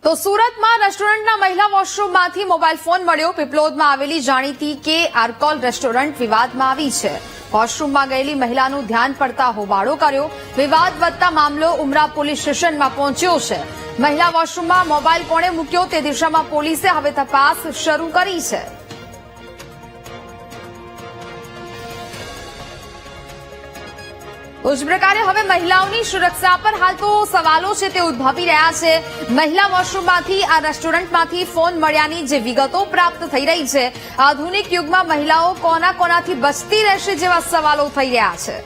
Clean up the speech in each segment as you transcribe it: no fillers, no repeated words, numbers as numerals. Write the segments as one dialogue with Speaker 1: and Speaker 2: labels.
Speaker 1: તો સુરતમાં રેસ્ટોરન્ટના મહિલા વોશરૂમમાંથી મોબાઈલ ફોન મળ્યો. પીપલોદમાં આવેલી જાણીતી કે આર્કોલ રેસ્ટોરન્ટ વિવાદમાં આવી છે. વોશરૂમમાં ગયેલી મહિલાનું ધ્યાન પડતા હોબાળો કર્યો. વિવાદ વધતા મામલો ઉમરા પોલીસ સ્ટેશનમાં પહોંચ્યો છે. મહિલા વોશરૂમમાં મોબાઈલ કોણે મૂક્યો તે દિશામાં પોલીસે હવે તપાસ શરૂ કરી છે. ઉસ પ્રકારે હવે મહિલાઓની સુરક્ષા પર હાલ તો સવાલો છે તે ઉદ્ભવી રહ્યા છે. મહિલા વોશરૂમમાંથી આ રેસ્ટોરન્ટમાંથી ફોન મળ્યાની જે વિગતો પ્રાપ્ત થઈ રહી છે, આધુનિક યુગમાં મહિલાઓ કોનાથી બચતી રહેશે જેવા સવાલો થઈ રહ્યા છે.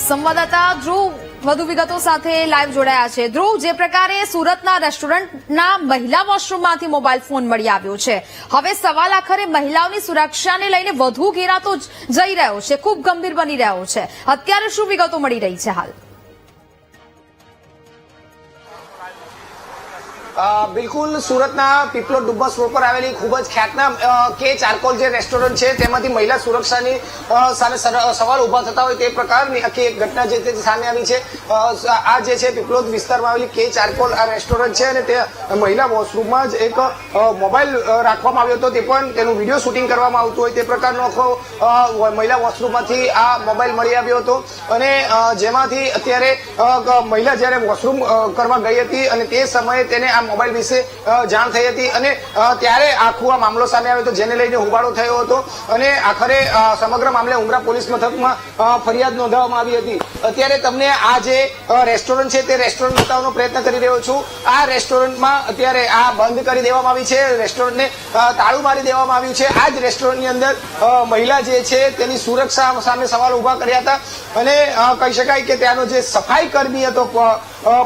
Speaker 1: સંવાદદાતા ધ્રુવ વધુ વિગતો સાથે લાઈવ જોડાયા છે. ધ્રુવ, જે પ્રકારે સુરતના રેસ્ટોરન્ટના મહિલા વોશરૂમમાંથી મોબાઈલ ફોન મળી આવ્યો છે, હવે સવાલ આખરે મહિલાઓની સુરક્ષાને લઈને વધુ ઘેરાતો જઈ રહ્યો છે, ખૂબ ગંભીર બની રહ્યો છે. અત્યારે શું વિગતો મળી રહી છે હાલ?
Speaker 2: બિલકુલ, સુરતના પીપલોદ ડુબ્બસ રોડ પર આવેલી ખૂબ જ ખ્યાતનામ કે ચારકોલ જે રેસ્ટોરન્ટ છે તેમાંથી મહિલા સુરક્ષાની સામે સવાલ ઉભા થતા હોય તે પ્રકારની આખી એક ઘટના જે સામે આવી છે. આ જે છે પીપલોદ વિસ્તારમાં આવેલી કે ચારકોલ આ રેસ્ટોરન્ટ છે અને તે મહિલા વોશરૂમમાં જ એક મોબાઈલ રાખવામાં આવ્યો હતો. તે પણ તેનું વિડીયો શૂટિંગ કરવામાં આવતું હોય તે પ્રકારનો આખો મહિલા વોશરૂમમાંથી આ મોબાઈલ મળી આવ્યો હતો અને જેમાંથી અત્યારે મહિલા જયારે વોશરૂમ કરવા ગઈ હતી અને તે સમયે તેને આ મોબાઈલ વિશે જાણ થઈ હતી અને ત્યારે આખો આ મામલો સામે આવ્યો હતો, જેને લઈને હોબાળો થયો હતો અને આખરે સમગ્ર મામલે ઉમરા પોલીસ મથકમાં ફરિયાદ નોંધાવવામાં આવી હતી. અત્યારે તમને આ જે રેસ્ટોરન્ટ છે તે રેસ્ટોરન્ટ બતાવવાનો પ્રયત્ન કરી રહ્યો છું. આ રેસ્ટોરન્ટમાં અત્યારે આ બંધ કરી દેવામાં આવી છે, રેસ્ટોરન્ટને તાળું મારી દેવામાં આવ્યું છે. આ જ રેસ્ટોરન્ટની અંદર મહિલા જે છે તેની સુરક્ષા સામે સવાલ ઉભા કર્યા હતા અને કહી શકાય કે ત્યાંનો જે સફાઈ કર્મી હતો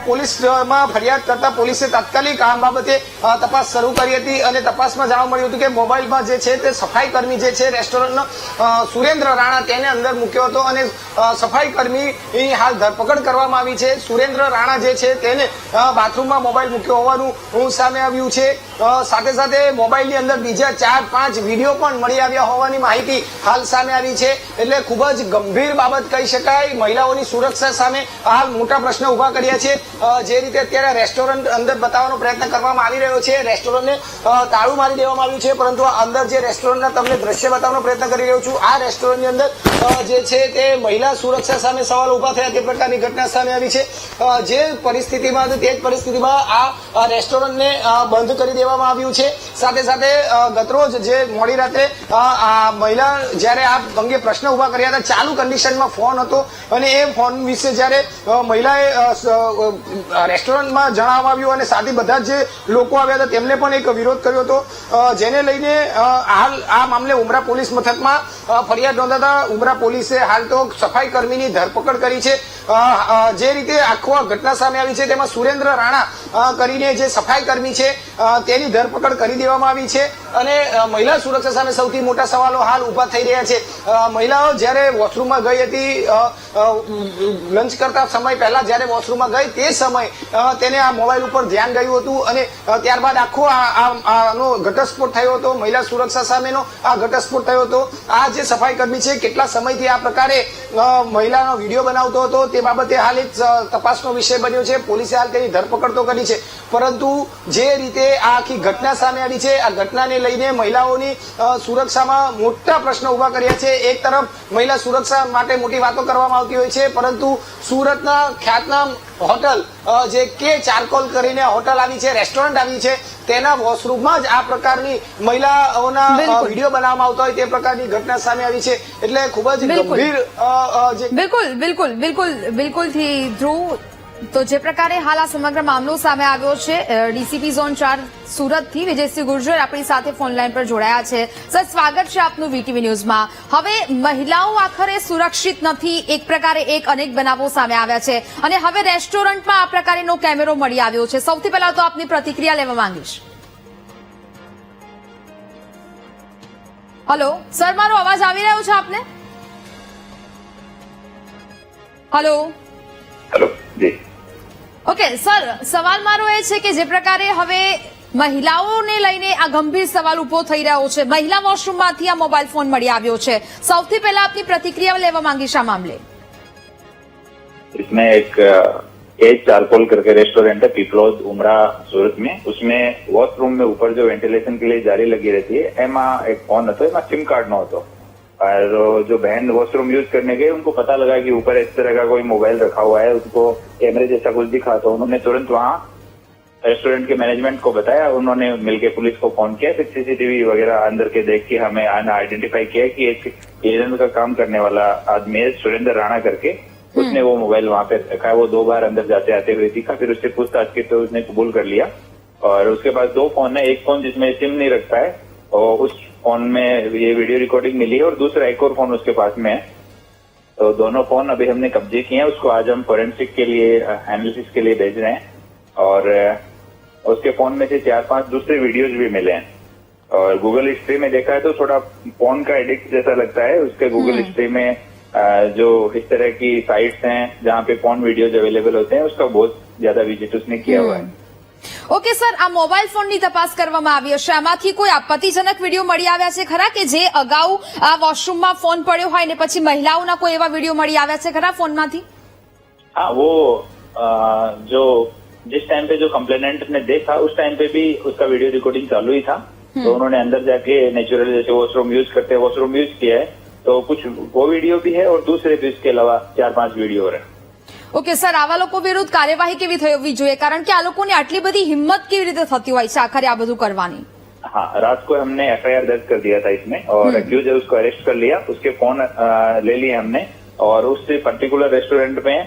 Speaker 2: પોલીસમાં ફરિયાદ કરતા પોલીસે તાત્કાલિક આ બાબતે તપાસ શરૂ કરી હતી અને તપાસમાં જાણવા મળ્યું હતું કે મોબાઈલમાં જે છે તે સફાઈ કર્મી જે છે રેસ્ટોરન્ટનો સુરેન્દ્ર રાણા તેને અંદર મૂક્યો હતો અને સફાઈ કર્મીની હાલ ધરપકડ કરવામાં આવી છે. સુરેન્દ્ર રાણા જે છે તેને બાથરૂમમાં મોબાઈલ મૂક્યો હોવાનું સામે આવ્યું છે. સાથે સાથે મોબાઈલની અંદર બીજા 4-5 વિડીયો પણ મળી આવ્યા હોવાની માહિતી હાલ સામે આવી છે. એટલે ખૂબ જ ગંભીર બાબત કહી શકાય. મહિલાઓની સુરક્ષા સામે હાલ મોટા પ્રશ્ન ઉભા કર્યા છે. જે રીતે અત્યારે રેસ્ટોરન્ટ અંદર બતાવવાનો પ્રયત્ન કરવામાં આવી રહ્યો છે, રેસ્ટોરન્ટને તાળું મારી દેવામાં આવ્યું છે, પરંતુ અંદર જે રેસ્ટોરન્ટના તમને દ્રશ્ય બતાવવાનો પ્રયત્ન કરી રહ્યો છું. આ રેસ્ટોરન્ટની અંદર જે છે તે મહિલા સુરક્ષા સામે સવાલ ઉભા થયા તે પ્રકારની ઘટના સામે આવી છે. જે પરિસ્થિતિમાં હતી તે જ પરિસ્થિતિમાં આ રેસ્ટોરન્ટને બંધ કરી દેવામાં આવ્યું છે. સાથે સાથે ગતરોજ જે મોડી રાત્રે આ મહિલા જયારે આ અંગે પ્રશ્ન ઉભા કર્યા હતા, ચાલુ કન્ડિશનમાં ફોન હતો અને એ ફોન વિશે જયારે મહિલાએ રેસ્ટોરન્ટમાં જણાવવામાં આવ્યું અને સાથે બધા જે લોકો આવ્યા હતા તેમને પણ એક વિરોધ કર્યો હતો, જેને લઈને હાલ આ મામલે ઉમરા પોલીસ મથકમાં ફરિયાદ નોંધાતા ઉમરા પોલીસે હાલ તો સફાઈ કર્મીની ધરપકડ કરી છે. જે રીતે આખો આ ઘટના સામે આવી છે તેમાં સુરેન્દ્ર રાણા કરીને જે સફાઈ કર્મી છે તેની ધરપકડ કરી દેવામાં આવી છે અને મહિલા સુરક્ષા સામે સૌથી મોટા સવાલો હાલ ઉભા થઈ રહ્યા છે. મહિલાઓ જયારે વોશરૂમમાં ગઈ હતી, લંચ કરતા સમય પહેલા જયારે વોશરૂમમાં ગઈ તે સમય તેને આ મોબાઈલ ઉપર ધ્યાન ગયું હતું અને ત્યારબાદ આખો આનો ઘટસ્ફોટ થયો હતો. મહિલા સુરક્ષા સામેનો આ ઘટસ્ફોટ થયો હતો. આ જે સફાઈ કર્મી છે કેટલા સમયથી આ પ્રકારે મહિલાનો વિડીયો બનાવતો હતો તે બાબતે હાલ એક તપાસનો વિષય બન્યો છે. પોલીસે હાલ તેની ધરપકડ તો કરી છે, પરંતુ જે રીતે આ આખી ઘટના સામે આવી છે આ ઘટનાને લઈને મહિલાઓની સુરક્ષામાં મોટા પ્રશ્નો ઉભા કર્યા છે. એક તરફ મહિલા સુરક્ષા માટે મોટી વાતો કરવામાં આવતી હોય છે, પરંતુ સુરતના ખ્યાતનામ હોટલ જે કે ચારકોલ કરીને હોટલ આવી છે, રેસ્ટોરન્ટ આવી છે, તેના વોશરૂમમાં જ આ પ્રકારની મહિલાઓના વિડીયો બનાવવામાં આવતા હોય તે પ્રકારની ઘટના સામે આવી છે. એટલે ખૂબ જ ગંભીર
Speaker 1: બિલકુલથી ધ્રુવ, તો જે પ્રકારે હાલ આ સમગ્ર મામલો સામે આવ્યો છે, ડીસીપી ઝોન 4 સુરતથી વિજયસિંહ ગુર્જર આપણી સાથે ફોનલાઈન પર જોડાયા છે. સર, સ્વાગત છે આપનું વીટીવી ન્યૂઝમાં. હવે મહિલાઓ આખરે સુરક્ષિત નથી, એક પ્રકારે અનેક બનાવો સામે આવ્યા છે અને હવે રેસ્ટોરન્ટમાં આ પ્રકારનો કેમેરો મળી આવ્યો છે. સૌથી પહેલા તો આપની પ્રતિક્રિયા લેવા માંગીશ. હલો સર, મારો અવાજ આવી રહ્યો છે આપને? હલો ઓકે સર, સવાલ મારો એ છે કે જે પ્રકારે હવે મહિલાઓને લઈને આ ગંભીર સવાલ ઉભો થઈ રહ્યો છે, મહિલા વોશરૂમમાંથી આ મોબાઈલ ફોન મળી આવ્યો છે, સૌથી પહેલા આપની પ્રતિક્રિયા લેવા માંગીશ આ મામલે.
Speaker 3: इसमें एक एज चारकोल करके रेस्टोरेंट है, पीपलोद उमरा सूरत में। उसमें वॉशरूम में ऊपर जो वेंटिलेशन के लिए जाली लगी रहती है, एमा एक फोन હતો, એમાં सिम कार्ड न होतो। और जो बहन वॉशरूम यूज करने गए उनको पता लगा कि ऊपर इस तरह का कोई मोबाइल रखा हुआ है, उनको कैमरे जैसा कुछ दिखा, तो उन्होंने तुरंत वहाँ रेस्टोरेंट के मैनेजमेंट को बताया। उन्होंने मिलकर पुलिस को फोन किया, फिर सीसीटीवी वगैरह अंदर के देख के हमें आइडेंटिफाई किया कि एक एजेंट का काम करने वाला आदमी है सुरेंद्र राणा करके, उसने वो मोबाइल वहां पे रखा है। वो 2 बार अंदर जाते आते हुए दिखा, फिर उससे पूछताछ की तो उसने कबूल कर लिया। और उसके पास 2 फोन है, एक फोन जिसमें सिम नहीं रखता है और उस फोन में ये वीडियो रिकॉर्डिंग मिली है, और दूसरा एक और फोन उसके पास में है। तो दोनों फोन अभी हमने कब्जे किए हैं। उसको आज हम फोरेंसिक के लिए एनालिसिस के लिए भेज रहे हैं। और उसके फोन में से 4-5 दूसरे वीडियोज भी मिले हैं। और गूगल हिस्ट्री में देखा है तो थोड़ा फोन का एडिक्ट जैसा लगता है। उसके गूगल हिस्ट्री में जो इस तरह की साइट्स हैं जहाँ पे फोन वीडियोज अवेलेबल होते हैं, उसका बहुत ज्यादा विजिट उसने किया हुआ है।
Speaker 1: ઓકે સર, આ મોબાઈલ ફોનની તપાસ કરવામાં આવી હશે, આમાંથી કોઈ આપત્તિજનક વિડીયો મળી આવ્યા છે ખરા કે જે અગાઉ આ વોશરૂમમાં ફોન પડ્યો હોય ને પછી મહિલાઓના કોઈ એવા વિડીયો મળી આવ્યા છે ખરા ફોનમાંથી?
Speaker 3: हाँ, वो जो जिस टाइम पे जो कंप्लेनेंट ने देखा उस टाइम पे भी उसका वीडियो रिकॉर्डिंग चालू ही था। तो उन्होंने अंदर जाके नेचुरल जैसे वॉशरूम यूज करते हैं वॉशरूम यूज किया है, तो कुछ वो वीडियो भी है और दूसरे भी इसके अलावा 4-5 वीडियो और है।
Speaker 1: ઓકે સર, આવા લોકો વિરુદ્ધ કાર્યવાહી કેવી થવી જોઈએ, કારણ કે આ લોકોની આટલી બધી હિંમત કેવી રીતે થતી હોય છે આખરે આ બધું કરવાની?
Speaker 3: हाँ, रात को हमने FIR दर्ज कर दिया था इसमें और एक्यूज है उसको अरेस्ट कर लिया। उसके फोन ले लिए हमने और उससे पर्टिकुलर रेस्टोरेंट में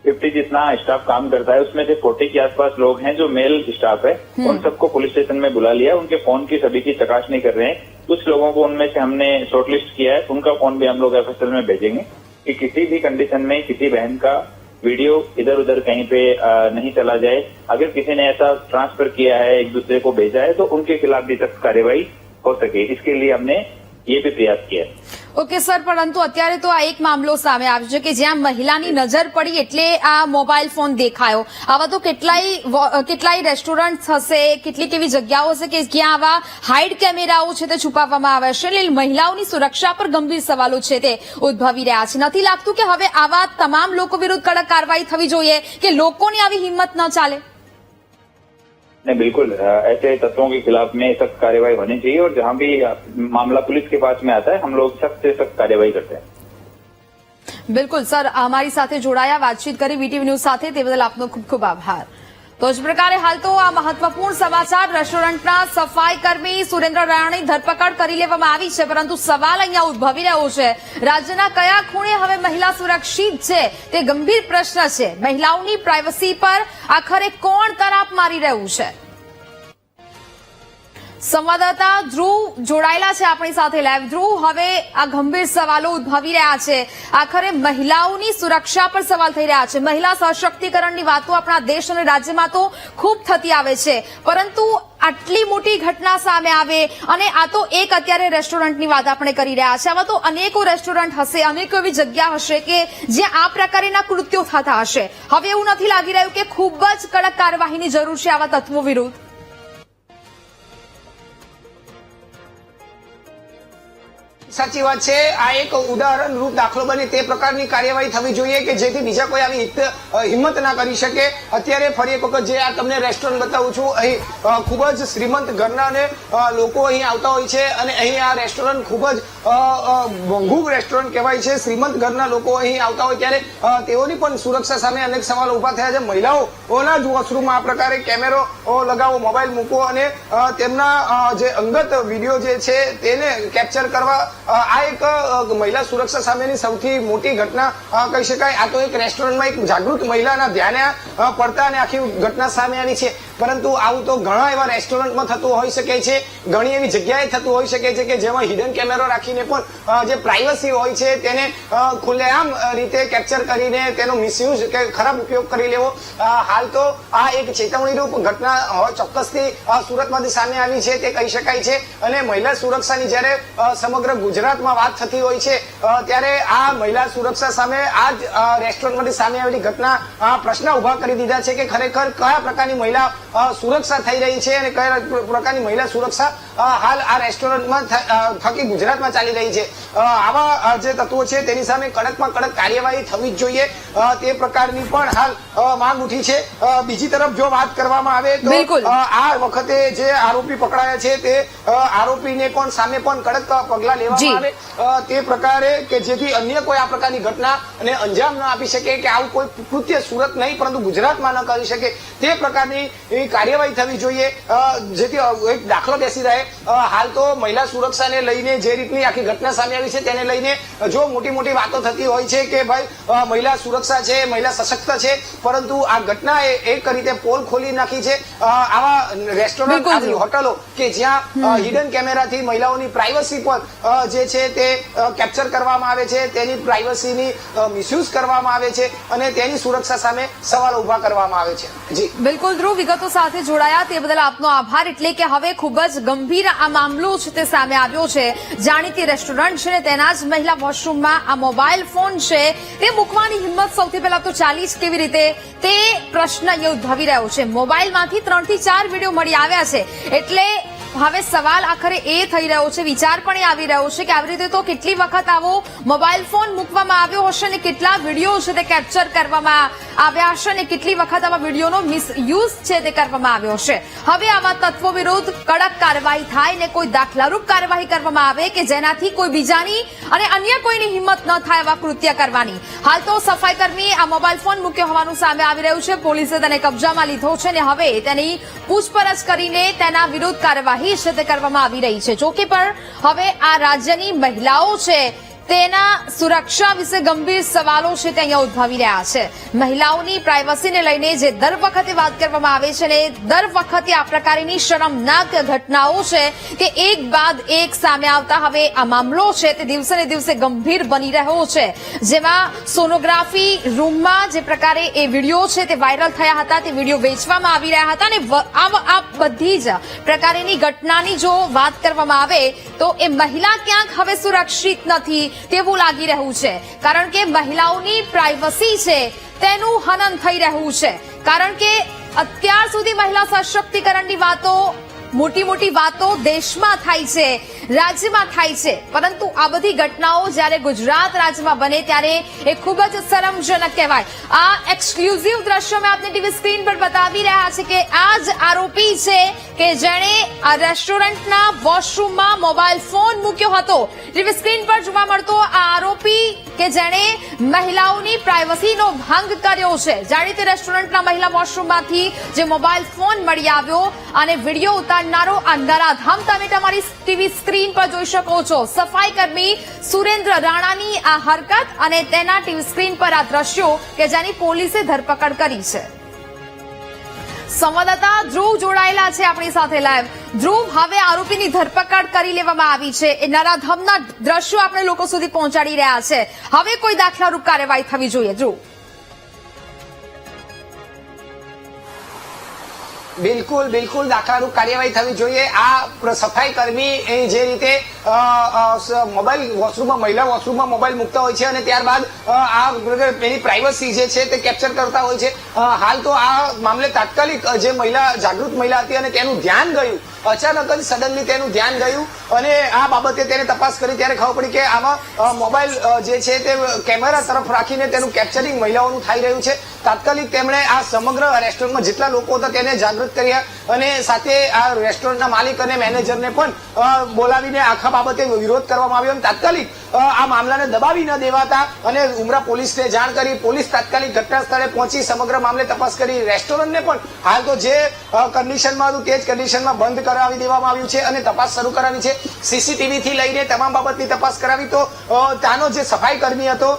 Speaker 3: 50 जितना स्टाफ काम करता है, उसमें से 40 के आसपास लोग हैं जो मेल स्टाफ है। उन सबको पुलिस स्टेशन में बुला लिया। उनके फोन की सभी की चकासनी कर रहे हैं। कुछ लोगों को उनमें से हमने शॉर्टलिस्ट किया है, उनका फोन भी हम लोग FSL में भेजेंगे कि किसी भी कंडीशन में किसी बहन का वीडियो इधर उधर कहीं पे नहीं चला जाए। अगर किसी ने ऐसा ट्रांसफर किया है, एक दूसरे को भेजा है, तो उनके खिलाफ भी सख्त कार्यवाही हो सके, इसके लिए हमने ये भी प्रयास किया है।
Speaker 1: ઓકે સર, પરંતુ અત્યારે તો આ એક મામલો સામે આવ્યો છે કે જ્યાં મહિલાની નજર પડી એટલે આ મોબાઈલ ફોન દેખાયો। આવા તો કેટલાય રેસ્ટોરન્ટ હશે, કેટલીક એવી જગ્યાઓ હશે કે જ્યાં આવા હાઇડ કેમેરાઓ છે તે છુપાવવામાં આવે છે, એટલે મહિલાઓની સુરક્ષા પર ગંભીર સવાલો છે તે ઉદ્ભવી રહ્યા છે। નથી લાગતું કે હવે આવા તમામ લોકો વિરુદ્ધ કડક કાર્યવાહી થવી જોઈએ કે લોકોની આવી હિંમત ન ચાલે?
Speaker 3: नहीं, बिल्कुल ऐसे तत्वों के खिलाफ में सख्त कार्यवाही होनी चाहिए और जहां भी मामला पुलिस के पास में आता है हम लोग सख्त से सख्त कार्यवाही करते हैं।
Speaker 1: બિલકુલ સર, અમારી સાથે જોડાયા, વાતચીત કરી VTV ન્યૂઝ સાથે, તે બદલ આપનો ખૂબ ખૂબ આભાર। તો જ પ્રકારે હાલ તો આ મહત્વપૂર્ણ સમાચાર, રેસ્ટોરન્ટના સફાઈ કર્મી સુરેન્દ્ર રાણાની ધરપકડ કરી લેવામાં આવી છે, પરંતુ સવાલ અહીંયા ઉદ્ભવી રહ્યો છે, રાજ્યના કયા ખૂણે હવે મહિલા સુરક્ષિત છે તે ગંભીર પ્રશ્ન છે। મહિલાઓની પ્રાઇવસી પર આખરે કોણ તરાપ મારી રહ્યું છે? સંવાદદાતા ધ્રુવ જોડાયેલા છે આપણી સાથે લાઈવ। ધ્રુવ, હવે આ ગંભીર સવાલો ઉદ્ભવી રહ્યા છે, આખરે મહિલાઓની સુરક્ષા પર સવાલ થઈ રહ્યા છે। મહિલા સશક્તિકરણની વાતો આપણા દેશ અને રાજ્યમાં તો ખૂબ થતી આવે છે, પરંતુ આટલી મોટી ઘટના સામે આવે અને આ તો એક અત્યારે રેસ્ટોરન્ટની વાત આપણે કરી રહ્યા છે, આવા તો અનેકો રેસ્ટોરન્ટ હશે, અનેકો એવી જગ્યા હશે કે જ્યાં આ પ્રકારના કૃત્યો થતા હશે। હવે એવું નથી લાગી રહ્યું કે ખૂબ જ કડક કાર્યવાહીની જરૂર છે આવા તત્વો વિરુદ્ધ?
Speaker 2: સાચી વાત છે, આ એક ઉદાહરણ રૂપ દાખલો બને તે પ્રકારની કાર્યવાહી થવી જોઈએ કે જેથી બીજા કોઈ આવી હિંમત ના કરી શકે। અત્યારે ફરી એક વખત જે આ તમને રેસ્ટોરન્ટ બતાવું છું, અહીં ખૂબ જ શ્રીમંત ઘરના અને લોકો અહીં આવતા હોય છે અને અહીં આ રેસ્ટોરન્ટ ખૂબ જ મોંઘું રેસ્ટોરન્ટ કહેવાય છે। શ્રીમંત ઘરના લોકો અહીં આવતા હોય ત્યારે તેઓની પણ સુરક્ષા સામે અનેક સવાલો ઉભા થયા છે। મહિલાઓના જ વોશરૂમમાં આ પ્રકારે કેમેરો લગાવો, મોબાઈલ મૂકો અને તેમના જે અંગત વિડીયો જે છે તેને કેપ્ચર કરવા, આ એક મહિલા સુરક્ષા સામેની સૌથી મોટી ઘટના કહી શકાય। આ તો એક રેસ્ટોરન્ટમાં એક જાગૃત મહિલાના ધ્યાને પડતા અને આખી ઘટના સામે આવી છે, પરંતુ આવું તો ઘણા એવા રેસ્ટોરન્ટમાં થતું હોઈ શકે છે, ઘણી એવી જગ્યાએ થતું હોઈ શકે છે કે જેમાં હિડન કેમેરો રાખીને પણ જે પ્રાઇવસી હોય છે તેને ખુલ્લેઆમ રીતે કેપ્ચર કરીને તેનો મિસયુઝ કે ખરાબ ઉપયોગ કરી લેવો। હાલ તો આ એક ચેતવણીરૂપ ઘટના ચોક્કસથી સુરતમાંથી સામે આવી છે તે કહી શકાય છે। અને મહિલા સુરક્ષાની જ્યારે સમગ્ર ગુજરાતમાં વાત થતી હોય છે ત્યારે આ મહિલા સુરક્ષા સામે આ જ રેસ્ટોરન્ટમાંથી સામે આવેલી ઘટના પ્રશ્ન ઉભા કરી દીધા છે કે ખરેખર કયા પ્રકારની મહિલા સુરક્ષા થઈ રહી છે અને કયા પ્રકારની મહિલા સુરક્ષા હાલ આ રેસ્ટોરન્ટમાં થકી ગુજરાતમાં ચાલી રહી છે। આવા જે તત્વો છે તેની સામે કડકમાં કડક કાર્યવાહી થવી જ જોઈએ, તે પ્રકારની પણ હાલ માંગ ઉઠી છે. બીજી તરફ જો વાત કરવામાં આવે
Speaker 1: બિલકુલ.
Speaker 2: તો આ વખતે જે આરોપી પકડાયા છે તે આરોપીને પણ સામે પણ કડક પગલા લેવામાં આવે તે પ્રકારે કે જેથી અન્ય કોઈ આ પ્રકારની ઘટના અને અંજામ ન આપી શકે કે આવું કોઈ કૃત્ય સુરત નહીં પરંતુ ગુજરાતમાં ન કરી શકે તે પ્રકારની કાર્યવાહી થવી જોઈએ, જેથી એક દાખલો બેસી રહે. હાલ તો મહિલા સુરક્ષાને લઈને જે રીતની આખી ઘટના સામે આવી છે તેને લઈને જો મોટી મોટી વાતો થતી હોય છે કે ભાઈ મહિલા સુરક્ષા છે, મહિલા સશક્ત છે, પરંતુ આ ઘટના એક રીતે પોલ ખોલી નાખી છે. આવા રેસ્ટોરન્ટ, આવી હોટલો કે જ્યાં હિડન કેમેરાથી મહિલાઓની પ્રાઇવસી પર જે છે તે કેપ્ચર કરવામાં આવે છે, તેની પ્રાઇવસીની મિસયુઝ કરવામાં આવે છે અને તેની સુરક્ષા સામે સવાલો ઉભા કરવામાં આવે છે. જી
Speaker 1: બિલકુલ ધ્રુવ, વિગતો સાથે જોડાયા તે બદલ આપનો આભાર. એટલે કે હવે ખૂબ જ ગંભીર આ મામલો છે તે સામે આવ્યો છે. જાણીતી રેસ્ટોરન્ટ છે ને તેના જ મહિલા વોશરૂમમાં આ મોબાઈલ ફોન છે તે મૂકવાની હિંમત સૌથી પહેલા તો ચાલી જ કેવી રીતે તે પ્રશ્ન અહીંયા ઉદ્ભવી રહ્યો છે. મોબાઈલમાંથી 3 થી 4 વિડીયો મળી આવ્યા છે એટલે હવે સવાલ આખરે એ થઈ રહ્યો છે, વિચાર પણ એ આવી રહ્યો છે કે આવી રીતે તો કેટલી વખત આવો મોબાઈલ ફોન મૂકવામાં આવ્યો હશે અને કેટલા વિડીયો છે તે કેપ્ચર કરવામાં આવ્યા હશે અને કેટલી વખત આવા વિડીયોનો મિસયુઝ છે તે કરવામાં આવ્યો હશે. હવે આવા તત્વો વિરુદ્ધ કડક કાર્યવાહી થાય ને કોઈ દાખલારૂપ કાર્યવાહી કરવામાં આવે કે જેનાથી કોઈ બીજાની અને અન્ય કોઈની હિંમત ન થાય આવા કૃત્ય કરવાની. હાલ તો સફાઈ કર્મી આ મોબાઈલ ફોન મૂક્યો હોવાનું સામે આવી રહ્યું છે. પોલીસે તેને કબજામાં લીધો છે અને હવે તેની પૂછપરછ કરીને તેના વિરુદ્ધ કાર્યવાહી છે તે કરવામાં આવી રહી છે. જોકે પણ હવે આ રાજ્યની મહિલાઓ છે તેના સુરક્ષા વિશે ગંભીર સવાલો છે તે અહીંયા ઉદ્ભવી રહ્યા છે. મહિલાઓની પ્રાઇવસીને લઈને જે દર વખતે વાત કરવામાં આવે છે ને દર વખતે આ પ્રકારની શરમનાક ઘટનાઓ છે કે એક બાદ એક સામે આવતા હવે આ મામલો છે તે દિવસે ને દિવસે ગંભીર બની રહ્યો છે. જેમાં સોનોગ્રાફી રૂમમાં જે પ્રકારે એ વિડીયો છે તે વાયરલ થયા હતા, તે વિડીયો વેચવામાં આવી રહ્યા હતા અને આ બધી જ પ્રકારની ઘટનાની જો વાત કરવામાં આવે તો એ મહિલા ક્યાંક હવે સુરક્ષિત નથી તેવું લાગી રહ્યું છે. કારણ કે મહિલાઓની પ્રાઇવસી છે તેનું હનન થઈ રહ્યું છે. કારણ કે અત્યાર સુધી મહિલા સશક્તિકરણની વાતો, મોટી મોટી વાતો દેશમાં થાય છે, રાજ્યમાં થાય છે, પરંતુ આ બધી ઘટનાઓ જ્યારે ગુજરાત રાજ્યમાં બને ત્યારે એ ખૂબ જ શરમજનક કહેવાય. આ એક્સક્લુઝિવ દ્રશ્યો મેં આપને ટીવી સ્ક્રીન પર બતાવી રહ્યા છે કે આ જ આરોપી છે કે જેણે આ રેસ્ટોરન્ટના વોશરૂમમાં મોબાઈલ ફોન મૂક્યો હતો. ટીવી સ્ક્રીન પર જોવા મળતો આ આરોપી કે જેણે મહિલાઓની પ્રાઇવસીનો ભંગ કર્યો છે. જાણીતી રેસ્ટોરન્ટના મહિલા વોશરૂમમાંથી જે મોબાઈલ ફોન મળી આવ્યો અને વિડીયો ઉતારનારો આ નરાધમ તમે તમારી ટીવી સ્ક્રીન પર જોઈ શકો છો. સફાઈ કર્મી સુરેન્દ્ર રાણાની આ હરકત અને તેના ટીવી સ્ક્રીન પર આ દ્રશ્યો કે જેની પોલીસે ધરપકડ કરી છે. સંવાદદાતા ધ્રુવ જોડાયેલા છે આપણી સાથે લાઈવ. ધ્રુવ, હવે આરોપીની ધરપકડ કરી લેવામાં આવી છે, એ નરાધમના દ્રશ્યો આપણે લોકો સુધી પહોંચાડી રહ્યા છે. હવે કોઈ દાખલારૂપ કાર્યવાહી થવી જોઈએ. ધ્રુવ,
Speaker 2: બિલકુલ દાખલારૂપ કાર્યવાહી થવી જોઈએ. આ સફાઈ કર્મી જે રીતે મોબાઈલ વોશરૂમમાં, મહિલા વોશરૂમમાં મોબાઈલ મૂકતા હોય છે અને ત્યારબાદ આ એની પ્રાઇવસી જે છે તે કેપ્ચર કરતા હોય છે. હાલ તો આ મામલે તાત્કાલિક જે મહિલા, જાગૃત મહિલા હતી અને તેનું ધ્યાન ગયું, અચાનક જ સડનલી તેનું ધ્યાન ગયું અને આ બાબતે તેને તપાસ કરી ત્યારે ખબર પડી કે આમાં મોબાઈલ જે છે તે કેમેરા તરફ રાખીને તેનું કેપ્ચરિંગ મહિલાઓનું થઈ રહ્યું છે. તાત્કાલિક તેમણે આ સમગ્ર રેસ્ટોરન્ટમાં જેટલા લોકો હતા તેને જાગૃત કર્યા અને સાથે આ રેસ્ટોરન્ટના માલિક અને મેનેજરને પણ બોલાવીને આખા બાબતે વિરોધ કરવામાં આવ્યો. તાત્કાલિક આ મામલાને દબાવી ન દેવાતા અને ઉમરા પોલીસને જાણ કરી. પોલીસ તાત્કાલિક ઘટના સ્થળે પહોંચી સમગ્ર મામલે તપાસ કરી. રેસ્ટોરન્ટને પણ હાલ તો જે કન્ડિશનમાં હતું તે જ કન્ડિશનમાં બંધ કરાવી દેવામાં આવ્યું છે અને તપાસ શરૂ કરાવી છે. સીસીટીવી થી લઈને તમામ બાબતની તપાસ કરાવી. તો ત્યાંનો જે સફાઈ કર્મી હતો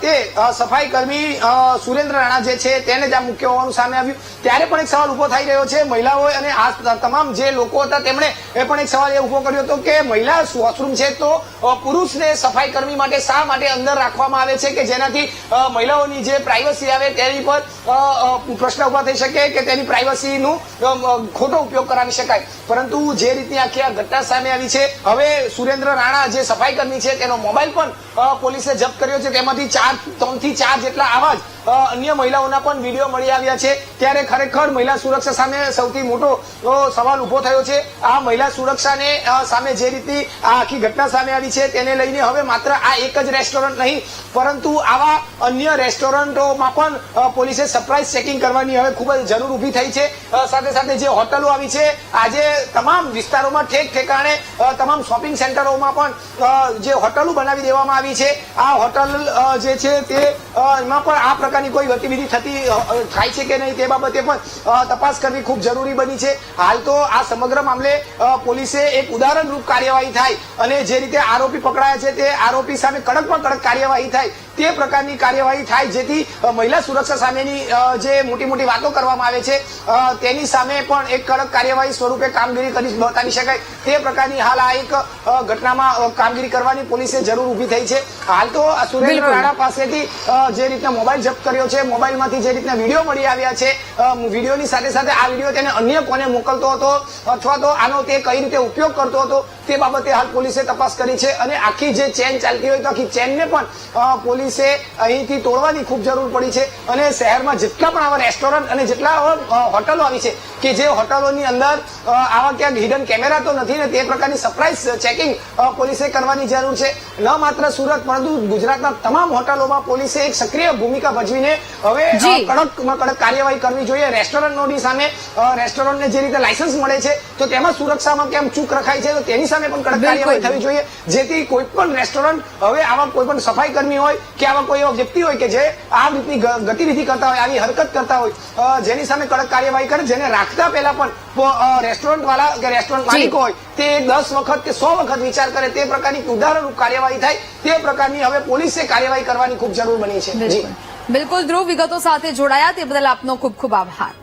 Speaker 2: તે સફાઈ કર્મી સુરેન્દ્ર રાણા જે છે તેને જ આ મુખ્ય હોવાનું સામે આવ્યું. ત્યારે પણ એક સવાલ ઉભો થઈ રહ્યો છે મહિલાઓ અને આ તમામ જે લોકો હતા તેમણે એ પણ એક સવાલ એ ઉભો કર્યો હતો કે મહિલા વોશરૂમ છે તો પુરુષને સફાઈ કર્મી માટે શા માટે અંદર રાખવામાં આવે છે કે જેનાથી મહિલાઓની જે પ્રાઇવસી આવે તેની પર પ્રશ્ન ઉભા થઈ શકે કે તેની પ્રાઇવસીનું ખોટો ઉપયોગ કરાવી શકાય. પરંતુ જે રીતની આખી આ ઘટના સામે આવી છે, હવે સુરેન્દ્ર રાણા જે સફાઈ કર્મી છે તેનો મોબાઈલ પણ પોલીસે જપ્ત કર્યો છે. તેમાંથી 3 થી 4 જેટલા આવા જ અન્ય મહિલાઓના પણ વિડીયો મળી આવ્યા છે ત્યારે ખરેખર મહિલા સુરક્ષા સામે સૌથી મોટો સવાલ ઉભો થયો છે. આ મહિલા સુરક્ષાને સામે જે રીતે આ આખી ઘટના સામે આવી છે તેને લઈને હવે માત્ર આ એક જ રેસ્ટોરન્ટ નહીં પરંતુ આવા અન્ય રેસ્ટોરન્ટોમાં પણ પોલીસે સરપ્રાઇઝ ચેકિંગ કરવાની હવે ખૂબ જ જરૂર ઉભી થઈ છે. સાથે સાથે જે હોટલો આવી છે આજે તમામ વિસ્તારોમાં ઠેક ઠેકાણે તમામ શોપિંગ સેન્ટરોમાં પણ જે હોટલો બનાવી દેવામાં આવી છે. આ હોટલ જે છે તે એમાં પણ આ પ્રકારની કોઈ ગતિવિધિ થાય છે કે નહીં તે બાબતે પણ તપાસ કરવી ખૂબ જરૂરી બની છે. હાલ તો આ સમગ્ર મામલે પોલીસે એક ઉદાહરણરૂપ કાર્યવાહી થાય અને જે રીતે આરોપી પકડાયા છે તે આરોપી સામે કડકમાં કડક કાર્યવાહી થાય તે પ્રકારની કાર્યવાહી થાય જેથી મહિલા સુરક્ષા સામેની જે મોટી મોટી વાતો કરવામાં આવે છે તેની સામે પણ એક કડક કાર્યવાહી સ્વરૂપે કામગીરી કરી બતાવી શકાય તે પ્રકારની હાલ આ એક ઘટનામાં કામગીરી કરવાની પોલીસે જરૂર ઉભી થઈ છે. હાલ તો સુરેન્દ્ર રાણા પાસેથી જે રીતના મોબાઈલ જપ્ત કર્યો છે, મોબાઈલમાંથી જે રીતના વિડીયો મળી આવ્યા છે, વિડીયોની સાથે સાથે આ વિડીયો તેને અન્ય કોને મોકલતો હતો અથવા તો આનો તે કઈ રીતે ઉપયોગ કરતો હતો તે બાબતે હાલ પોલીસે તપાસ કરી છે અને આખી જે ચેન ચાલતી હોય તો આખી ચેનને પણ પોલીસે અહીંથી તોડવાની ખૂબ જરૂર પડી છે અને શહેરમાં જેટલા પણ આવા રેસ્ટોરન્ટ અને જેટલા હોટલો આવી છે કે જે હોટલોની અંદર આવા ક્યાંક હિડન કેમેરા તો નથી ને તે પ્રકારની સરપ્રાઇઝ ચેકિંગ પોલીસે કરવાની જરૂર છે. ન માત્ર સુરત પરંતુ ગુજરાતના તમામ હોટલોમાં પોલીસે એક સક્રિય ભૂમિકા ભજવીને હવે કડકમાં કડક કાર્યવાહી કરવી જોઈએ. રેસ્ટોરન્ટોની સામે રેસ્ટોરન્ટને જે રીતે લાયસન્સ મળે છે તો તેમાં સુરક્ષામાં કેમ ચૂક રખાય છે તો તેની સામે પણ કડક કાર્યવાહી થવી જોઈએ જેથી કોઈ પણ રેસ્ટોરન્ટ હવે આવા કોઈ પણ સફાઈ કર્મી હોય કે આવા કોઈ એવા વ્યક્તિ હોય કે જે આ રીતની ગતિવિધિ કરતા હોય, આવી હરકત કરતા હોય જેની સામે કડક કાર્યવાહી કરે. જેને રાખતા પહેલા પણ રેસ્ટોરન્ટ વાળા કે રેસ્ટોરન્ટ માલિકો હોય તે 10 વખત કે 100 વખત વિચાર કરે તે પ્રકારની ઉદાહરણરૂપ કાર્યવાહી થાય તે પ્રકારની હવે પોલીસે કાર્યવાહી કરવાની ખૂબ જરૂર બની છે.
Speaker 1: બિલકુલ ધ્રુવ, વિગતો સાથે જોડાયા તે બદલ આપનો ખૂબ ખૂબ આભાર.